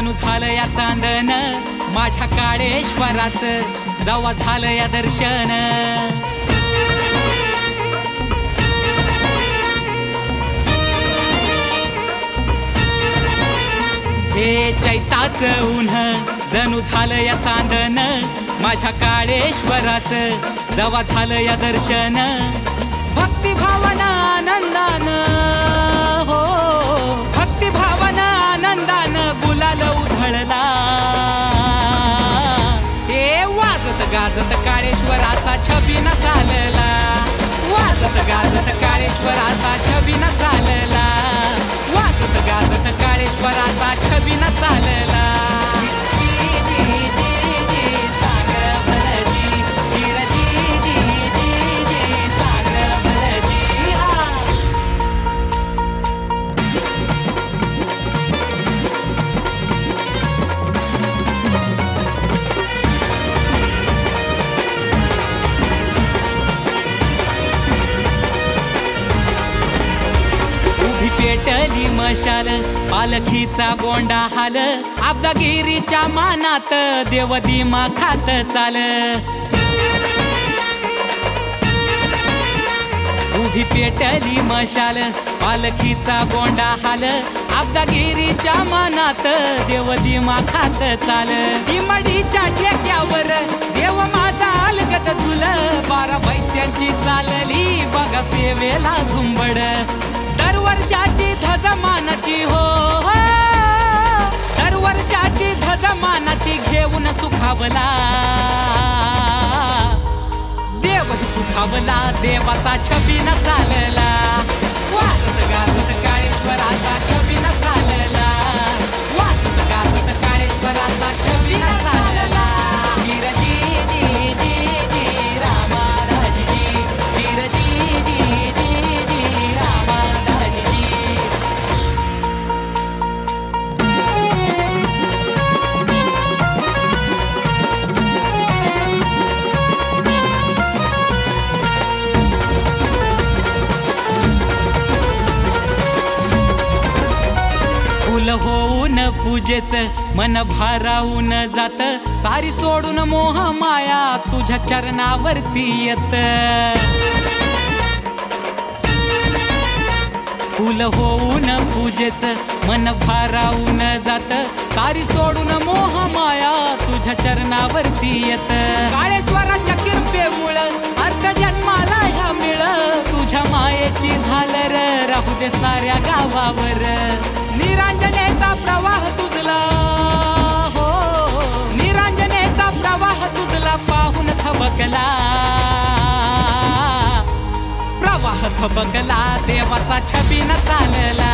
जणू झालं या चांदन माझ्या काळेश्वराचं, जेव्हा झालं या दर्शन। हे चैताचं ऊन जणू झालं या चांदन माझ्या काळेश्वराचं, जेव्हा झालं या दर्शन। भक्ती भावना आनंदान हो, भक्ती भावना आनंदान गुलाल उधळला। हे वाजत गाजत काळेश्वराचा छबिना चालला, वाजत गाजत काळेश्वराचा छबिना चालला, वाजत गाजत काळेश्वराचा छबिना चालला। पेटली मशाल पालखीचा गोंडा हाल, आब्दागिरीच्या मानात देवदिमा खात चाल। उभी पेटली मशाल पालखीचा गोंडा हाल, आब्दागिरीच्या मानात देवदिमा खात चाल। इमडीच्या ठेक्यावर देव माझा अलगत झुल, 12 वैद्यांची चालली बघा सेवेला झुंबड। दरवर्षाची धजमानाची हो, दरवर्षाची धजमानाची घेऊन सुखावला देव, सुखावला देवाचा छबिना चालला, वाजत गाजत काळेश्वराचा छबिना चालला, वाजत गाजत काळेश्वराचा छबिना चालला। गिरजी जी जी जी रामाराजी जी, गिरजी जी जी जी रामा। फुल होऊन पूजेच मन भारावून जात, सारी सोडून मोह माया तुझ्या चरणावरती येत। फुल होऊन पूजेच मन भारावून जात, सारी सोडून मोह माया तुझ्या चरणावरती येत। काळेश्वराच्या कृपेमुळ अर्थ जन्माला ह्या मिळ, तुझ्या मायेची झालर राहू दे साऱ्या गावावर। निरांजनेचा प्रवाह तुझला हो, निरांजनेचा प्रवाह तुझला पाहून थबकला, प्रवाह थबकला देवाचा छबिना चालला।